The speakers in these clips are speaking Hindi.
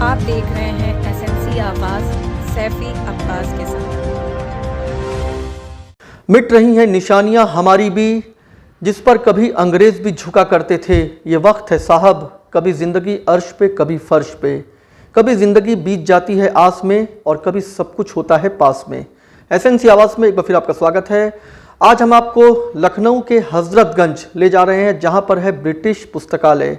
आप देख रहे हैं एसएमसी आवाज सैफी अब्बास के साथ। मिट रही हैं निशानियां हमारी भी, जिस पर कभी अंग्रेज भी झुका करते थे। ये वक्त है साहब, कभी जिंदगी अर्श पे कभी फर्श पे, कभी जिंदगी बीत जाती है आस में और कभी सब कुछ होता है पास में। एसएमसी आवाज में एक बार फिर आपका स्वागत है। आज हम आपको लखनऊ के हजरतगंज ले जा रहे हैं, जहां पर है ब्रिटिश पुस्तकालय।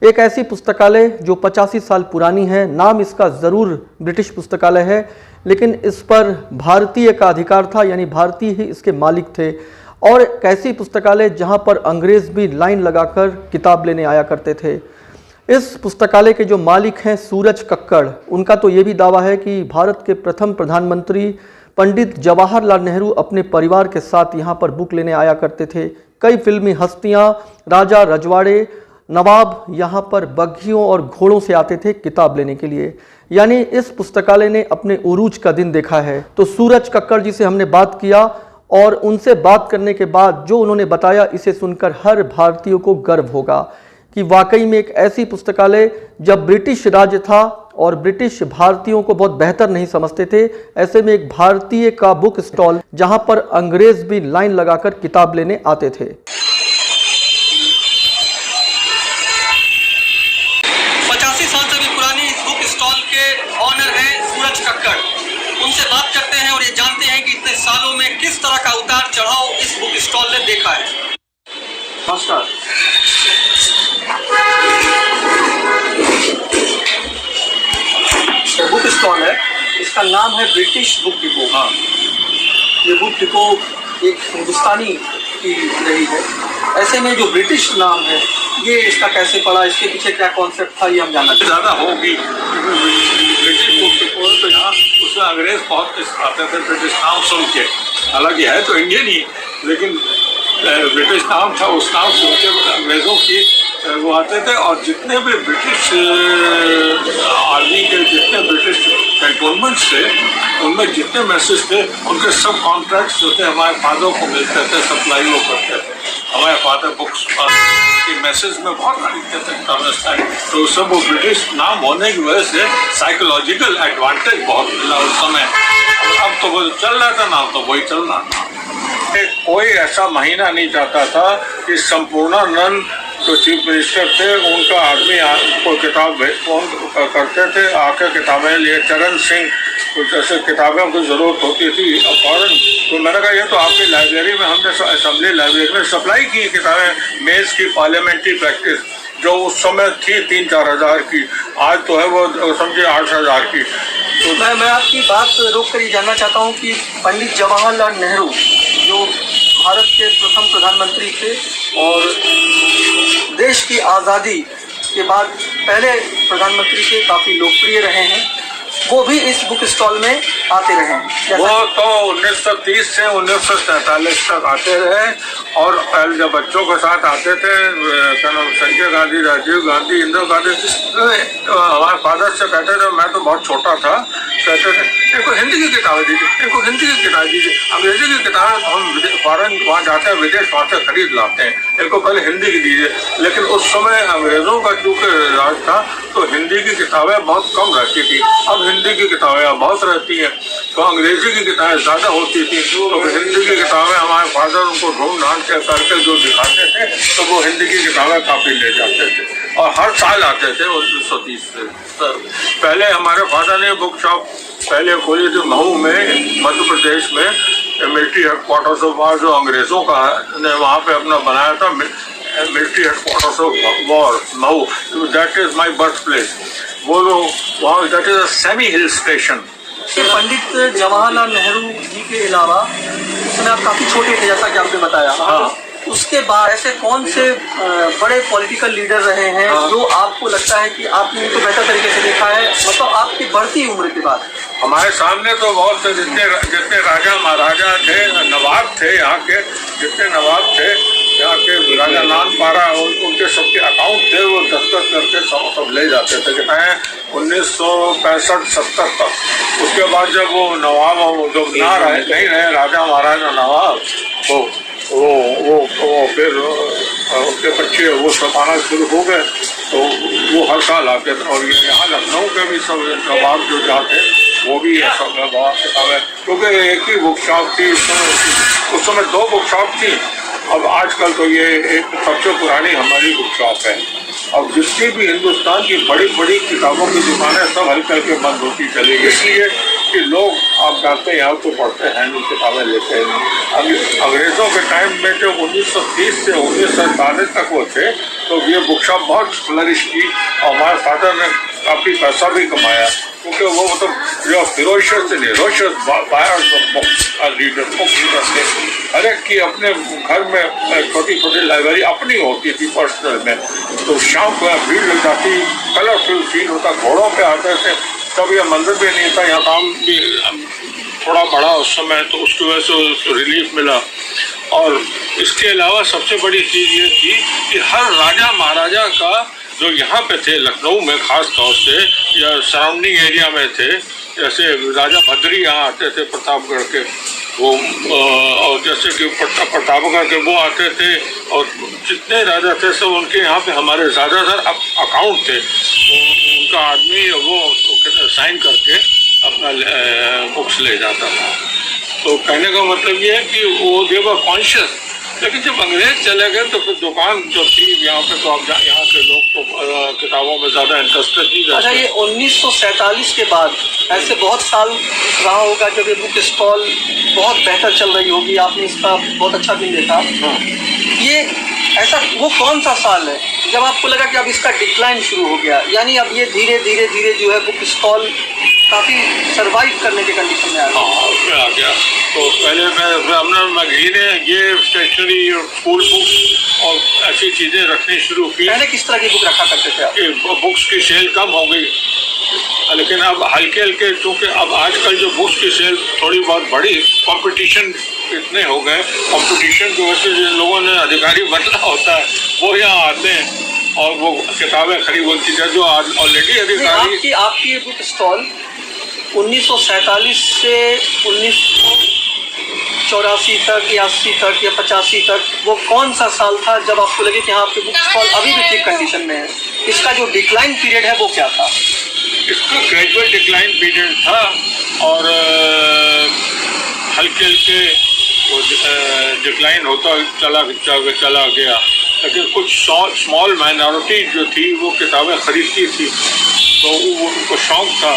एक ऐसी पुस्तकालय जो 85 साल पुरानी है। नाम इसका ज़रूर ब्रिटिश पुस्तकालय है, लेकिन इस पर भारतीय का अधिकार था, यानी भारतीय ही इसके मालिक थे। और एक ऐसी पुस्तकालय जहां पर अंग्रेज़ भी लाइन लगाकर किताब लेने आया करते थे। इस पुस्तकालय के जो मालिक हैं सूरज कक्कड़, उनका तो ये भी दावा है कि भारत के प्रथम प्रधानमंत्री पंडित जवाहरलाल नेहरू अपने परिवार के साथ यहाँ पर बुक लेने आया करते थे। कई फिल्मी हस्तियाँ, राजा रजवाड़े, नवाब यहाँ पर बग्घियों और घोड़ों से आते थे किताब लेने के लिए। यानी इस पुस्तकालय ने अपने उरूज का दिन देखा है। तो सूरज कक्कड़ जी से हमने बात किया और उनसे बात करने के बाद जो उन्होंने बताया, इसे सुनकर हर भारतीय को गर्व होगा कि वाकई में एक ऐसी पुस्तकालय, जब ब्रिटिश राज था और ब्रिटिश भारतीयों को बहुत बेहतर नहीं समझते थे, ऐसे में एक भारतीय का बुक स्टॉल जहां पर अंग्रेज भी लाइन लगाकर किताब लेने आते थे। 85 साल से भी पुरानी इस बुक स्टॉल के ऑनर हैं सूरज कक्कड़। उनसे बात करते हैं और ये जानते हैं कि इतने सालों में किस तरह का उतार चढ़ाव इस बुक स्टॉल ने देखा है। नमस्कार। बुक स्टॉल है, इसका नाम है ब्रिटिश बुक डिपो। हाँ, ये बुक डिपो एक हिंदुस्तानी की रही है। ऐसे में जो ब्रिटिश नाम है, ये इसका कैसे पड़ा, इसके पीछे क्या कॉन्सेप्ट था, ये हम जानना चाहते हैं। ज़्यादा होगी ब्रिटिश बुक डिपो, तो यहाँ उसमें अंग्रेज बहुत आते थे ब्रिटिश नाम सुन के। हालांकि है तो इंडियन ही, लेकिन ब्रिटिश नाम था, उस नाम सुन के अंग्रेज़ों की वो आते थे। और जितने भी ब्रिटिश आर्मी के, जितने ब्रिटिश कैंटोनमेंट्स थे, उनमें जितने मैसेज थे, उनके सब कॉन्ट्रैक्ट्स जो थे हमारे फादर को मिलते थे, सप्लाई वो करते थे। हमारे फादर बुक्स के मैसेज में बहुत खरीदते थे, तो सब वो ब्रिटिश नाम होने की वजह से साइकोलॉजिकल एडवांटेज बहुत मिला उस समय। अब तो वो चल रहा था, नाम तो वही चल रहा था। कोई ऐसा महीना नहीं चाहता था कि संपूर्णानंद जो चीफ मिनिस्टर थे, उनका आदमी को किताब फोन करते थे, आकर किताबें लिए। चरण सिंह को जैसे किताबों की ज़रूरत होती थी फौरन, तो मैंने कहा ये तो आपकी लाइब्रेरी में, हमने असेंबली लाइब्रेरी में सप्लाई की किताबें। मेज़ की पार्लियामेंट्री प्रैक्टिस जो उस समय थी 3-4 हज़ार की, आज तो है वो समझिए 8,000 की। तो मैं आपकी बात रोक कर ये जानना चाहता हूँ कि पंडित जवाहरलाल नेहरू जो भारत के प्रथम प्रधानमंत्री थे और देश की आज़ादी के बाद पहले प्रधानमंत्री थे, काफ़ी लोकप्रिय रहे हैं, वो भी इस बुक स्टॉल में आते रहे हैं। वो तो 1930 से 1947 तक आते रहे। और पहले जब बच्चों के साथ आते थे, क्या नाम, संजय गांधी, राजीव गांधी, इंदिरा गांधी, हमारे फादर से कहते थे, मैं तो बहुत छोटा था, कहते थे इनको हिंदी की किताबें दीजिए, इनको हिंदी की किताबें दीजिए। अंग्रेजी की किताबें हम फॉरन वहाँ जाते हैं, विदेश वहाँ से खरीद लाते हैं, इनको पहले हिंदी की दीजिए। लेकिन उस समय अंग्रेज़ों का चूँकि राज था, तो हिंदी की किताबें बहुत कम रहती थी। अब हिंदी की किताबें बहुत रहती हैं, तो अंग्रेजी की किताबें ज़्यादा होती थी। तो हिंदी की किताबें हमारे फादर उनको ढूंढ ढांड के करके जो दिखाते थे, तो वो हिंदी की किताबें काफ़ी ले जाते थे और हर साल आते थे 1930 से। पहले हमारे फादर ने बुक शॉप पहले खोली थी महू में, मध्य प्रदेश में। मिलिट्री हेडक्वार्टर्स ऑफ वॉर जो अंग्रेज़ों का ने वहाँ पे अपना बनाया था, military headquarters of war Mhow, that is my birth place. वो लोग वहाँ, that is a semi hill station. Pandit Jawaharlal Nehru ji के अलावा उस समय आप काफ़ी छोटे थे, जैसा कि आपने बताया। हाँ। उसके बाद ऐसे कौन से बड़े पॉलिटिकल लीडर रहे हैं जो आपको लगता है कि आपने इनको बेहतर तरीके से देखा है, मतलब आपकी बढ़ती उम्र के बाद? हमारे सामने तो बहुत से जितने राजा महाराजा थे, नवाब थे, यहाँ के जितने नवाब थे, यहाँ के राजा नानपारा, उनके सबके अकाउंट थे, वो दस्तखत करके सब ले जाते थे। कितना है 1965-70 तक। उसके बाद जब वो नवाब जब ना रहे, नहीं रहे राजा महाराजा नवाब, वो फिर उनके बच्चे वो सब आना शुरू हो गए, तो वो हर साल आते थे। और यहाँ लखनऊ के भी सब नवाब जो जाते वो भी ये सब वहाँ किताबें, क्योंकि एक ही बुक शॉप थी उस समय 2 बुक शॉप थी। अब आजकल तो ये एक सबसे पुरानी हमारी बुक शॉप है। अब जितनी भी हिंदुस्तान की बड़ी बड़ी किताबों की दुकानें सब हल्के हल्के बंद होती चली गई, इसलिए कि लोग आप जानते हैं यहाँ तो पढ़ते हैं नहीं, किताबें लेते हैं नहीं। अंग्रेज़ों के टाइम में जो 1930 से 1947 तक वो थे, तो ये बुक शॉप बहुत फ्लरिश की और हमारे फादर ने काफ़ी पैसा भी कमाया, क्योंकि वो मतलब जो फिरोशियस से निरोशियस बायर्स रीडर बुक रीडर थे। हर एक की अपने घर में छोटी छोटी लाइब्रेरी अपनी होती थी पर्सनल में, तो शाम को भीड़ लग जाती, कलरफुल फील होता, घोड़ों पे आते थे। तब यह मंदिर भी नहीं था, यहाँ काम भी थोड़ा बड़ा उस समय, तो उसकी वजह से रिलीफ मिला। और इसके अलावा सबसे बड़ी चीज़ ये थी कि हर राजा महाराजा का जो यहाँ पे थे लखनऊ में ख़ास तौर से या सराउंडिंग एरिया में थे, जैसे राजा भद्री यहाँ आते थे प्रतापगढ़ के, वो और जैसे कि प्रतापगढ़ के वो आते थे, और जितने राजा थे सब उनके यहाँ पे हमारे ज़्यादातर अकाउंट थे, उनका आदमी वो साइन करके अपना बुक्स ले जाता था। तो कहने का मतलब ये है कि वो दे वर कॉन्शियस। लेकिन जब अंग्रेज चले गए तो फिर दुकान जो थी यहाँ पे, तो अब यहाँ के लोग तो किताबों में ज़्यादा इंटरेस्टेड नहीं रहते। अच्छा, ये 1947 के बाद ऐसे बहुत साल रहा होगा जब ये बुक स्टॉल बहुत बेहतर चल रही होगी, आपने इसका बहुत अच्छा दिन देखा। ये ऐसा वो कौन सा साल है जब आपको लगा कि अब इसका डिक्लाइन शुरू हो गया, यानी अब ये धीरे धीरे धीरे जो है बुक स्टॉल काफ़ी सरवाइव करने के कंडीशन में आ गया? हाँ, उसमें आ गया। तो पहले हमने मैगजीनें, ये स्टेशनरी और स्कूल बुक्स और ऐसी चीज़ें रखनी शुरू की। पहले किस तरह की बुक रखा करते थे आप? बुक्स की सेल कम हो गई, लेकिन अब हल्के हल्के, क्योंकि अब आजकल जो बुक्स की सेल थोड़ी बहुत बढ़ी, कंपटीशन इतने हो गए, कंपटीशन की वजह से जिन लोगों ने अधिकारी बनना होता है वो यहाँ आते हैं और वो किताबें खरीद बोलती है जो ऑलरेडी अधिकारी। आपकी ये बुक स्टॉल 1947 से 1984 तक या 80 तक या 85 तक, वो कौन सा साल था जब आपको लगे कि हाँ आपकी बुक स्टॉल अभी भी ठीक कंडीशन में है? इसका जो डिक्लाइन पीरियड है वो क्या था? इसका ग्रेजुअल डिक्लाइन पीरियड था और हल्के हल्के वो डिक्लाइन होता चला गया, लेकिन कुछ स्मॉल माइनॉरिटी जो थी वो किताबें खरीदती थी, तो उनको शौक़ था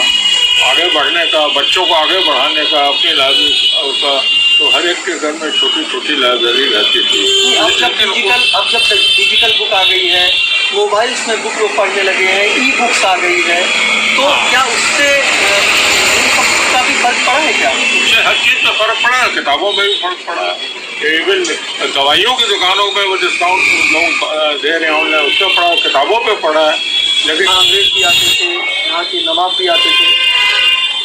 आगे बढ़ने का, बच्चों को आगे बढ़ाने का, अपनी लाइब्रेरी का, तो हर एक के घर में छोटी छोटी लाइब्रेरी रहती थी। अब जब डिजिटल बुक आ गई है, मोबाइल्स में बुक लोग पढ़ने लगे हैं, ई बुक्स आ गई है, तो क्या उससे का भी फर्क पड़ा है? क्या उससे हर चीज़ में फ़र्क पड़ा है, किताबों में भी फ़र्क पड़ा है। इवन दवाइयों की दुकानों में वो डिस्काउंट लोग दे रहे हैं ऑनलाइन, उससे पड़ा, किताबों पे पड़ा है। लेकिन अंग्रेज भी आते थे, यहाँ के नवाब भी आते थे।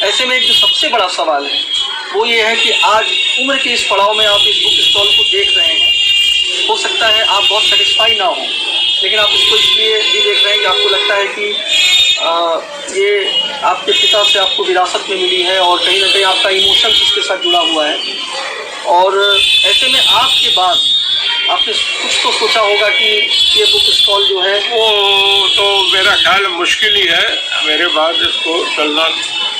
ऐसे में एक जो सबसे बड़ा सवाल है वो ये है कि आज उम्र के इस पड़ाव में आप इस बुक स्टॉल को देख रहे हैं, हो सकता है आप बहुत सेटिस्फाई ना हो, लेकिन आप इसको इसलिए भी देख रहे हैं कि आपको लगता है कि ये आपके पिता से आपको विरासत में मिली है और कहीं ना कहीं आपका इमोशंस इसके साथ जुड़ा हुआ है। और ऐसे में आपके बाद आपने कुछ तो सोचा होगा कि ये बुक स्टॉल जो है वो तो मेरा ख्याल मुश्किल ही है मेरे बाद इसको चलना।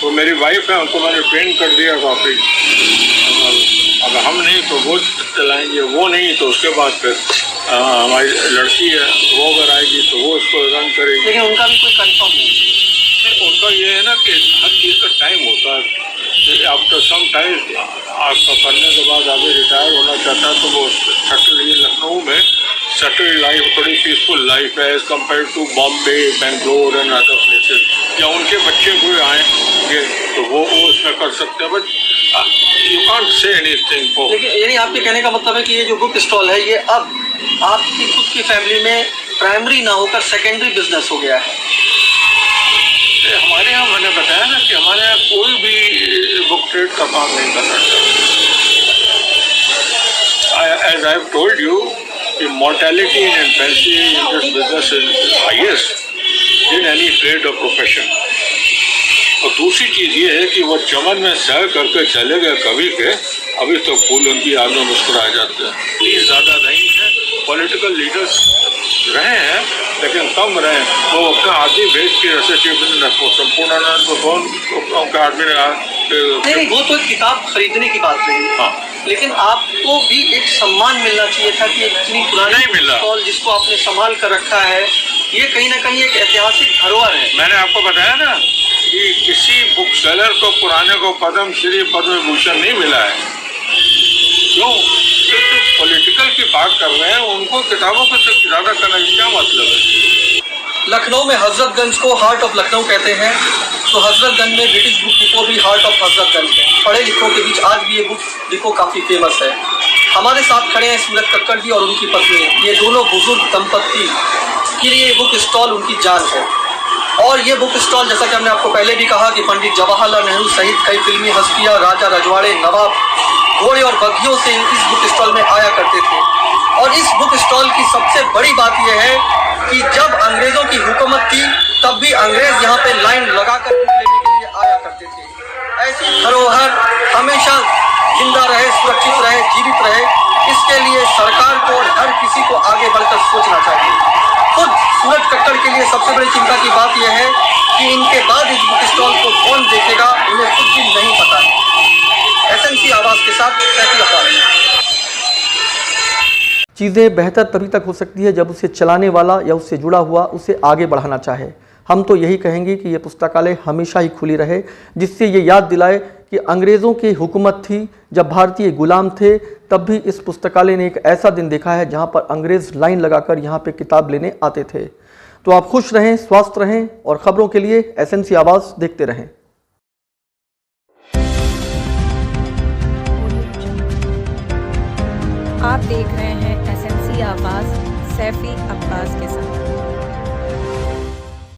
तो मेरी वाइफ है, उनको मैंने ट्रेन कर दिया काफ़ी, अगर हम नहीं तो वो चलाएंगे, वो नहीं तो उसके बाद फिर हमारी लड़की है, वो अगर आएगी तो वो उसको रन करेगी। लेकिन उनका भी कोई कंफर्म नहीं? उनका ये है ना कि हर चीज़ का टाइम होता है। आफ्टर सम टाइम आपका पढ़ने के बाद आगे रिटायर होना चाहता है तो वो सेटल, ये लखनऊ में सेटल लाइफ, बड़ी पीसफुल लाइफ है as compare to Bombay, Bangalore and other places. या उनके बच्चे कोई आएंगे तो वो उसमें कर सकते हैं, but you can't say anything. लेकिन यानी आपके कहने का मतलब है कि ये जो बुक स्टॉल है ये अब आपकी खुद की फैमिली में प्राइमरी ना होकर सेकेंडरी बिजनेस हो गया है? हमारे यहाँ मैंने बताया ना कि हमारे यहाँ कोई भी बुक ट्रेड का काम नहीं करना चाहता। As I have told you, the mortality in infancy in this business is highest in any trade or profession. और दूसरी चीज़ ये है कि वो चमन में सह करके चले गए कभी के, अभी तो फूल उनकी याद में मुस्कुराए जाते हैं। ये ज़्यादा नहीं है पॉलिटिकल लीडर्स रहे हैं लेकिन कम रहे। वो अपने आदमी भेज के जैसे संपूर्णानंद उनका आदमी ने नहीं, वो तो किताब खरीदने की बात रही। हाँ, लेकिन आपको भी एक सम्मान मिलना चाहिए था कि इतनी पुरानी नहीं मिला। स्टॉल जिसको आपने संभाल कर रखा है, ये कहीं ना कहीं एक ऐतिहासिक धरोहर है। मैंने आपको बताया ना कि किसी बुक सेलर को पुराने को पद्म श्री पद्म भूषण नहीं मिला है। क्यों? जो पॉलिटिकल की बात कर रहे हैं उनको किताबों को से ज़्यादा करने का क्या मतलब है? लखनऊ में हजरतगंज को हार्ट ऑफ लखनऊ कहते हैं, तो हजरतगंज में ब्रिटिश बुक डिपो भी हार्ट ऑफ हजरतगंज है। पढ़े लिखों के बीच आज भी ये बुक डिपो काफ़ी फेमस है। हमारे साथ खड़े हैं सूरज कक्कड़ जी और उनकी पत्नी। ये दोनों बुजुर्ग दंपत्ति के लिए बुक स्टॉल उनकी जान है। और ये बुक स्टॉल, जैसा कि हमने आपको पहले भी कहा कि पंडित जवाहरलाल नेहरू सहित कई फिल्मी हस्तियाँ, राजा रजवाड़े, नवाब, घोड़े और बग्घियों से इस बुक स्टॉल में आया करते थे। और इस बुक स्टॉल की सबसे बड़ी बात यह है कि जब अंग्रेज़ों की हुकूमत थी तब भी अंग्रेज़ यहाँ पे लाइन लगाकर बुक लेने के लिए आया करते थे। ऐसी धरोहर हमेशा जिंदा रहे, सुरक्षित रहे, जीवित रहे, इसके लिए सरकार को और हर किसी को आगे बढ़कर सोचना चाहिए। खुद सूरज कक्कड़ के लिए सबसे बड़ी चिंता की बात यह है कि इनके बाद इस बुक स्टॉल को कौन देखेगा, उन्हें खुद भी नहीं पता है। एसएनसी आवाज़ के साथ सैफी अब्बास। चीज़ें बेहतर तभी तक हो सकती है जब उसे चलाने वाला या उससे जुड़ा हुआ उसे आगे बढ़ाना चाहे। हम तो यही कहेंगे कि ये पुस्तकालय हमेशा ही खुली रहे, जिससे ये याद दिलाए कि अंग्रेज़ों की हुकूमत थी, जब भारतीय गुलाम थे, तब भी इस पुस्तकालय ने एक ऐसा दिन देखा है जहाँ पर अंग्रेज़ लाइन लगाकर यहाँ पे किताब लेने आते थे। तो आप खुश रहें, स्वस्थ रहें और ख़बरों के लिए एसएनसी आवाज़ देखते रहें। आप देख रहे हैं एसएनसी आवाज़ सैफी अब्बास के साथ।